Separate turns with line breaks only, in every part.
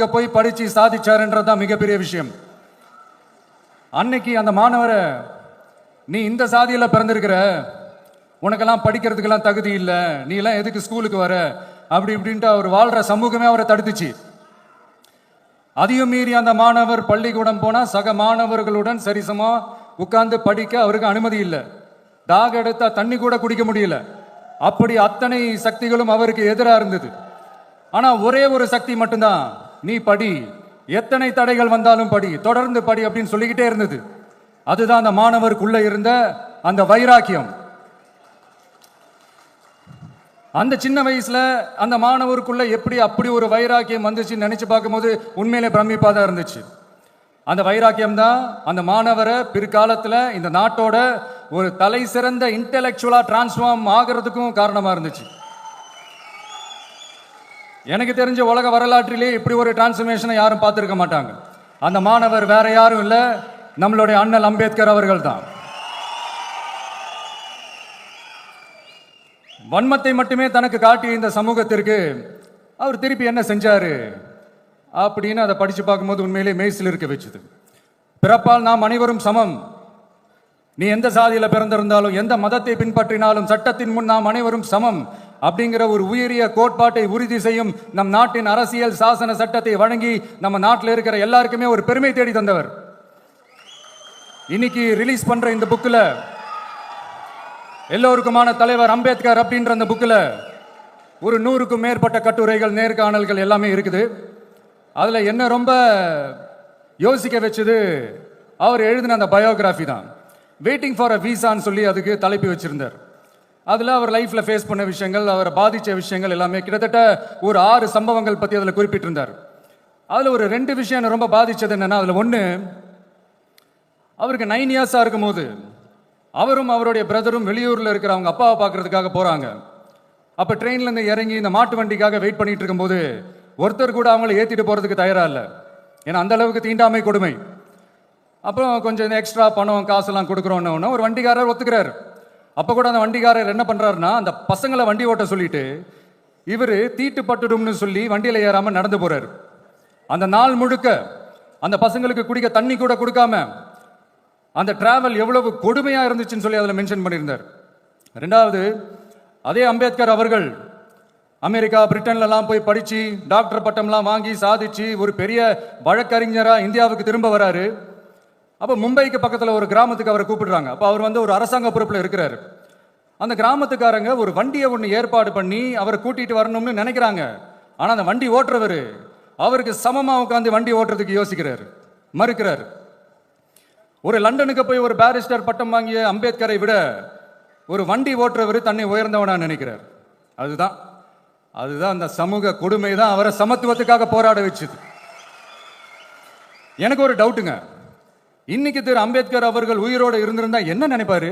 அங்க போய் படிச்சு சாதிச்சாருன்றதுதான் மிகப்பெரிய விஷயம். அன்னைக்கு அந்த மாணவரை, நீ இந்த சாதியில பிறந்திருக்கிற, உனக்கெல்லாம் படிக்கிறதுக்கெல்லாம் தகுதி இல்லை, நீ எல்லாம் எதுக்கு ஸ்கூலுக்கு வர அப்படி இப்படின்ட்டு அவர் வாழ்ற சமூகமே அவரை தடுத்துச்சு. அதையும் மீறி அந்த மாணவர் பள்ளிக்கூடம் போனா சக மாணவர்களுடன் சரிசமா உட்கார்ந்து படிக்க அவருக்கு அனுமதி இல்லை. தாக எடுத்தா தண்ணி கூட குடிக்க முடியல. அப்படி அத்தனை சக்திகளும் அவருக்கு எதிராக இருந்தது. ஆனா ஒரே ஒரு சக்தி மட்டும்தான், நீ படி, எத்தனை தடைகள் வந்தாலும் படி, தொடர்ந்து படி அப்படின்னு சொல்லிக்கிட்டே இருந்தது. அதுதான் அந்த மாணவருக்குள்ள இருந்த அந்த வைராக்கியம். அந்த சின்ன வயசுல அந்த மாணவருக்குள்ள எப்படி அப்படி ஒரு வைராக்கியம் வந்துச்சு நினைச்சு பார்க்கும்போது உண்மையிலே பிரமிப்பா தான் இருந்துச்சு. அந்த வைராக்கியம் தான் அந்த மாணவரை பிற்காலத்துல இந்த நாட்டோட ஒரு தலை சிறந்த இன்டெலெக்சுவலா டிரான்ஸ்ஃபார்ம் ஆகிறதுக்கும் காரணமா இருந்துச்சு. எனக்கு தெரிஞ்ச உலக வரலாற்றிலே இப்படி ஒரு டிரான்ஸ்ஃபர்மேஷனை யாரும் பார்த்திருக்க மாட்டாங்க. அந்த மாணவர் வேற யாரும் இல்லை, நம்மளுடைய அண்ணல் அம்பேத்கர் அவர்கள் தான். வன்மத்தை மட்டுமே தனக்கு காட்டிய இந்த சமூகத்திற்கு அவர் திருப்பி என்ன செஞ்சாரு அப்படின்னு அதை படிச்சு பார்க்கும்போது உண்மையிலே மெய்சில் இருக்க வச்சுது. பிறப்பால் நாம் அனைவரும் சமம், நீ எந்த சாதியில பிறந்திருந்தாலும் எந்த மதத்தை பின்பற்றினாலும் சட்டத்தின் முன் நாம் அனைவரும் சமம் அப்படிங்கிற ஒரு உயரிய கோட்பாட்டை உறுதி செய்யும் நம் நாட்டின் அரசியல் சாசன சட்டத்தை வழங்கி நம்ம நாட்டில் இருக்கிற எல்லாருக்குமே ஒரு பெருமை தேடி தந்தவர். இன்னைக்கு ரிலீஸ் பண்ற இந்த புக்ல எல்லோருக்குமான தலைவர் அம்பேத்கர் அப்படின்ற அந்த புக்கில் ஒரு 100க்கும் மேற்பட்ட கட்டுரைகள், நேர்காணல்கள் எல்லாமே இருக்குது. அதில் என்ன ரொம்ப யோசிக்க வச்சது அவர் எழுதின அந்த பயோகிராஃபி தான். வெயிட்டிங் ஃபார் அ வீசான்னு சொல்லி அதுக்கு தலைப்பு வச்சிருந்தார். அதில் அவர் லைஃப்பில் ஃபேஸ் பண்ண விஷயங்கள், அவரை பாதித்த விஷயங்கள் எல்லாமே கிட்டத்தட்ட ஒரு 6 சம்பவங்கள் பற்றி அதில் குறிப்பிட்டிருந்தார். அதில் ஒரு 2 விஷயம் ரொம்ப பாதித்தது என்னென்னா, அதில் ஒன்று, அவருக்கு 9 இயர்ஸாக இருக்கும் போது அவரும் அவருடைய பிரதரும் வெளியூரில் இருக்கிற அவங்க அப்பாவை பார்க்கறதுக்காக போகிறாங்க. அப்போ ட்ரெயின்லேருந்து இறங்கி இந்த மாட்டு வண்டிக்காக வெயிட் பண்ணிட்டு இருக்கும்போது ஒருத்தர் கூட அவங்கள ஏற்றிட்டு போகிறதுக்கு தயாராக இல்லை. ஏன்னா அந்த அளவுக்கு தீண்டாமை கொடுமை. அப்புறம் கொஞ்சம் எக்ஸ்ட்ரா பணம் காசெல்லாம் கொடுக்குறோன்னு ஒரு வண்டிக்காரர் ஒத்துக்கிறார். அப்போ கூட அந்த வண்டிக்காரர் என்ன பண்ணுறாருன்னா, அந்த பசங்களை வண்டி ஓட்ட சொல்லிட்டு இவர் தீட்டு பட்டுடும்னு சொல்லி வண்டியில் ஏறாமல் நடந்து போகிறார். அந்த நாள் முழுக்க அந்த பசங்களுக்கு குடிக்க தண்ணி கூட கொடுக்காம அந்த டிராவல் எவ்வளவு கொடுமையாக இருந்துச்சுன்னு சொல்லி அதில் மென்ஷன் பண்ணியிருந்தார். 2வது, அதே அம்பேத்கர் அவர்கள் அமெரிக்கா பிரிட்டன்லாம் போய் படித்து டாக்டர் பட்டம்லாம் வாங்கி சாதிச்சு ஒரு பெரிய வழக்கறிஞராக இந்தியாவுக்கு திரும்ப வராரு. அப்போ மும்பைக்கு பக்கத்தில் ஒரு கிராமத்துக்கு அவரை கூப்பிடுறாங்க. அப்போ அவர் ஒரு அரசாங்க பொறுப்பில் இருக்கிறார். அந்த கிராமத்துக்காரங்க ஒரு வண்டியை ஒன்று ஏற்பாடு பண்ணி அவரை கூட்டிகிட்டு வரணும்னு நினைக்கிறாங்க. ஆனால் அந்த வண்டி ஓட்டுறவர் அவருக்கு சமமாக உட்காந்து வண்டி ஓட்டுறதுக்கு யோசிக்கிறார், மறுக்கிறார். ஒரு லண்டனுக்கு போய் ஒரு பாரிஸ்டர் பட்டம் வாங்கிய அம்பேத்கரை விட ஒரு வண்டி ஓட்டுறவர் தன்னை உயர்ந்தவனா நினைக்கிறார். அதுதான் அந்த சமூக கொடுமை தான் அவரை சமத்துவத்துக்காக போராட வச்சுது. எனக்கு ஒரு டவுட்டுங்க, இன்னைக்கு திரு அம்பேத்கர் அவர்கள் உயிரோடு இருந்திருந்தா என்ன நினைப்பாரு?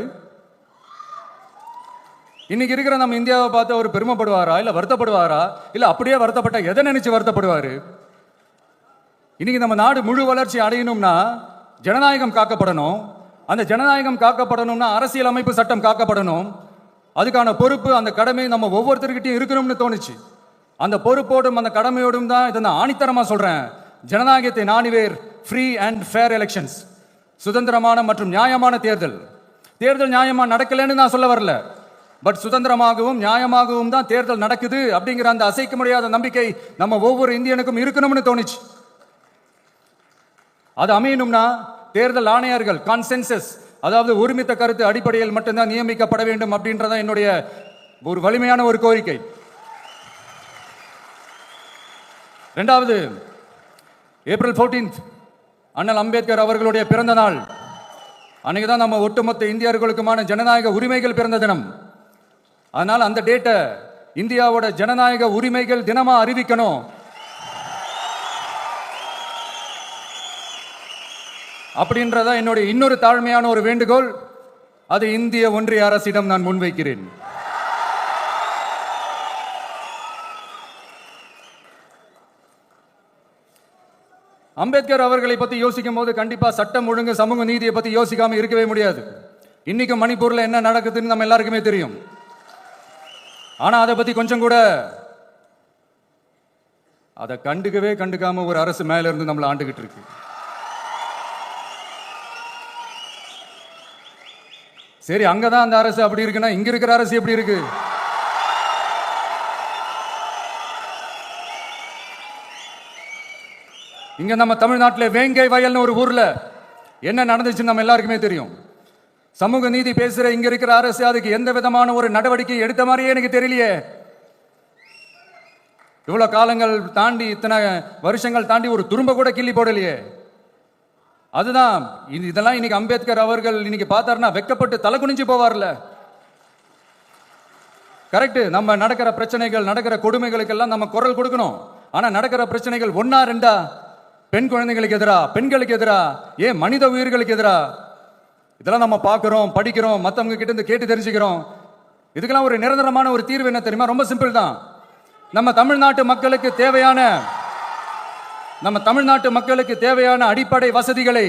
இன்னைக்கு இருக்கிற நம்ம இந்தியாவை பார்த்து அவர் பெருமைப்படுவாரா, இல்ல வருத்தப்படுவாரா, இல்ல அப்படியே வருத்தப்பட்ட எதை நினைச்சு வருத்தப்படுவாரு? இன்னைக்கு நம்ம நாடு முழு வளர்ச்சி அடையணும்னா ஜனநாயகம் காக்கப்படணும். அந்த ஜனநாயகம் காக்கப்படணும்னா அரசியல் அமைப்பு சட்டம் காக்கப்படணும். அதுக்கான பொறுப்பு, அந்த கடமை நம்ம ஒவ்வொருத்தருக்கிட்டையும் இருக்கணும்னு தோணுச்சு. அந்த பொறுப்போடும் அந்த கடமையோடும் தான் இதை நான் ஆணித்தரமா சொல்றேன். ஜனநாயகத்தை நாணிவேர் ஃப்ரீ அண்ட் ஃபேர் எலெக்ஷன்ஸ், சுதந்திரமான மற்றும் நியாயமான தேர்தல். தேர்தல் நியாயமா நடக்கலன்னு நான் சொல்ல வரல, பட் சுதந்திரமாகவும் நியாயமாகவும் தான் தேர்தல் நடக்குது அப்படிங்கிற அந்த அசைக்க முடியாத நம்பிக்கை நம்ம ஒவ்வொரு இந்தியனுக்கும் இருக்கணும்னு தோணுச்சு. அது அமையணும்னா தேர்தல் ஆணையர்கள் கான்சென்சஸ், அதாவது ஒருமித்த கருத்து அடிப்படையில் மட்டும்தான் நியமிக்கப்பட வேண்டும் அப்படின்றத என்னுடைய ஒரு வலிமையான ஒரு கோரிக்கை. 2வது, ஏப்ரல் 14 அண்ணல் அம்பேத்கர் அவர்களுடைய பிறந்த நாள். அன்னைக்கு தான் நம்ம ஒட்டுமொத்த இந்தியர்களுக்குமான ஜனநாயக உரிமைகள் பிறந்த தினம். அதனால அந்த டேட்டை இந்தியாவோட ஜனநாயக உரிமைகள் தினமா அறிவிக்கணும். அப்படின்றதா என்னுடைய இன்னொரு தாழ்மையான ஒரு வேண்டுகோள். அது இந்திய ஒன்றிய அரசிடம் நான் முன்வைக்கிறேன். அம்பேத்கர் அவர்களை பத்தி யோசிக்கும் போது கண்டிப்பா சட்டம் ஒழுங்கு, சமூக நீதியை பத்தி யோசிக்காம இருக்கவே முடியாது. இன்னைக்கு மணிப்பூர்ல என்ன நடக்குதுன்னு நம்ம எல்லாருக்குமே தெரியும். ஆனா அதை பத்தி கொஞ்சம் கூட அதை கண்டுக்காம ஒரு அரசு மேல இருந்து நம்மளை ஆண்டுகிட்டு இருக்கு. சரி, அங்கதான் அந்த அரசு அப்படி இருக்குன்னா இங்க இருக்கிற அரசு எப்படி இருக்கு? இங்க நம்ம தமிழ்நாட்டில் வேங்கை வயல்னு ஒரு ஊர்ல என்ன நடந்துச்சுன்னு நம்ம எல்லாருக்குமே தெரியும். சமூக நீதி பேசுற இங்க இருக்கிற அரசு அதுக்கு எந்த விதமான ஒரு நடவடிக்கை எடுத்த மாதிரியே எனக்கு தெரியலையே. இவ்வளவு காலங்கள் தாண்டி, இத்தனை வருஷங்கள் தாண்டி ஒரு துரும்ப கூட கிள்ளி போடலையே. அதுதான் இதெல்லாம் இன்னைக்கு அம்பேத்கர் அவர்கள் இன்னைக்கு பார்த்தாருன்னா வெக்கப்பட்டு தலை குனிஞ்சு போவார்ல. கரெக்ட், நம்ம நடக்கிற பிரச்சனைகள், நடக்கிற கொடுமைகளுக்கெல்லாம் நம்ம குரல் கொடுக்கணும். ஆனா நடக்கிற பிரச்சனைகள் ஒன்னா ரெண்டா? பெண் குழந்தைகளுக்கு எதிரா, பெண்களுக்கு எதிரா, ஏன் மனித உயிர்களுக்கு எதிரா? இதெல்லாம் நம்ம பார்க்கிறோம், படிக்கிறோம், மற்றவங்க கிட்ட இருந்து கேட்டு தெரிஞ்சுக்கிறோம். இதுக்கெல்லாம் ஒரு நிரந்தரமான ஒரு தீர்வு என்ன தெரியுமா? ரொம்ப சிம்பிள் தான். நம்ம தமிழ்நாட்டு மக்களுக்கு தேவையான அடிப்படை வசதிகளை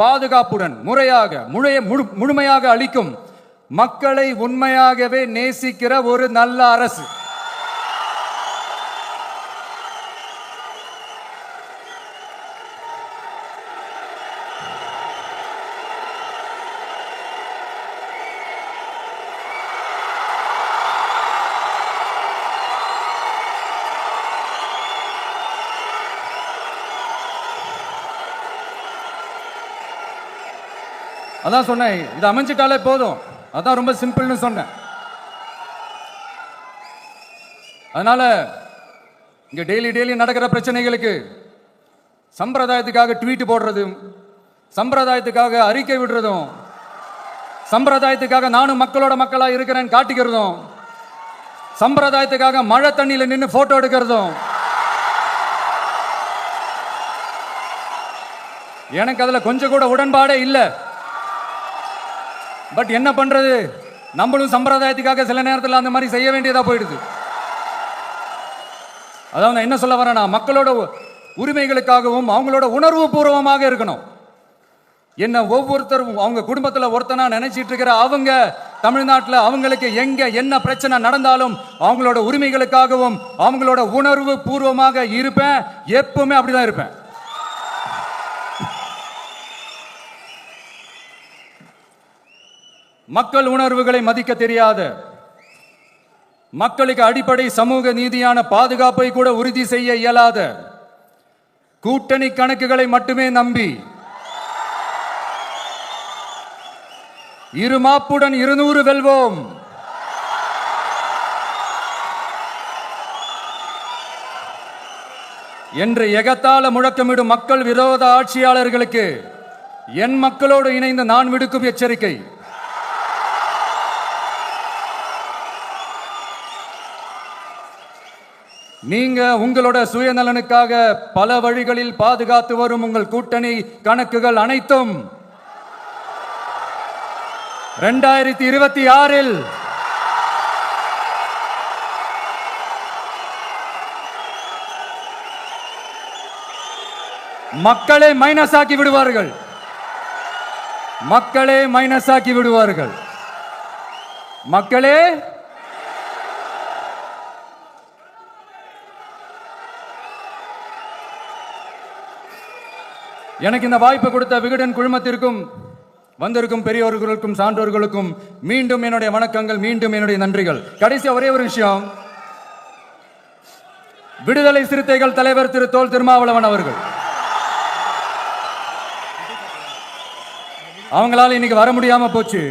பாதுகாப்புடன் முழுமையாக அளிக்கும் மக்களை உண்மையாகவே நேசிக்கிற ஒரு நல்ல அரசு. அதான் சொன்னேன், இது அமைஞ்சிட்டாலே போதும். அதான் ரொம்ப சிம்பிள்னு சொன்னேன். அதனால இங்க டெய்லி நடக்கிற பிரச்சனைகளுக்கு சம்பிரதாயத்துக்காக ட்வீட் போடுறதும், சம்பிரதாயத்துக்காக அறிக்கை விடுறதும், சம்பிரதாயத்துக்காக நானும் மக்களோட மக்களா இருக்கிறேன்னு காட்டிக்கிறதும், சம்பிரதாயத்துக்காக மழை தண்ணியில நின்று போட்டோ எடுக்கிறதும் எனக்கு அதுல கொஞ்சம் கூட உடன்பாடே இல்லை. பட் என்ன பண்றது, நம்மளும் சம்பிரதாயத்துக்காக சில நேரத்தில் அந்த மாதிரி செய்ய வேண்டியதா போயிடுது. அதாவது என்ன சொல்ல வரேன்னா, மக்களோட உரிமைகளுக்காகவும் அவங்களோட உணர்வு பூர்வமாக இருக்கணும். என்ன ஒவ்வொருத்தரும் அவங்க குடும்பத்தில் ஒருத்தனா நினைச்சிட்டு இருக்கிற அவங்க தமிழ்நாட்டில் அவங்களுக்கு எங்க என்ன பிரச்சனை நடந்தாலும் அவங்களோட உரிமைகளுக்காகவும் அவங்களோட உணர்வு பூர்வமாக இருப்பேன். எப்பவுமே அப்படிதான் இருப்பேன். மக்கள் உணர்வுகளை மதிக்க தெரியாத, மக்களுக்கு அடிப்படை சமூக நீதியான பாதுகாப்பை கூட உறுதி செய்ய இயலாத, கூட்டணி கணக்குகளை மட்டுமே நம்பி இருமாப்புடன் 200 வெல்வோம் என்று எகத்தால முழக்கமிடும் மக்கள் விரோத ஆட்சியாளர்களுக்கு என் மக்களோடு இணைந்து நான் விடுக்கும் எச்சரிக்கை, நீங்க உங்களோட சுயநலனுக்காக பல வழிகளில் பாதுகாத்து வரும் உங்கள் கூட்டணி கணக்குகள் அனைத்தும் 2026 மக்களே மைனஸ் ஆக்கி விடுவார்கள். மக்களே எனக்கு இந்த வாய்ப்பு கொடுத்த விகடன் குழுமத்திற்கும் வந்திருக்கும் பெரியோர்களுக்கும் சான்றோர்களுக்கும் மீண்டும் என்னுடைய வணக்கங்கள், மீண்டும் என்னுடைய நன்றிகள். கடைசியா ஒரே ஒரு விஷயம், விடுதலை சிறுத்தைகள் தலைவர் திரு தோல் திருமாவளவன் அவர்கள், அவங்களால இன்னைக்கு வர முடியாம போச்சு.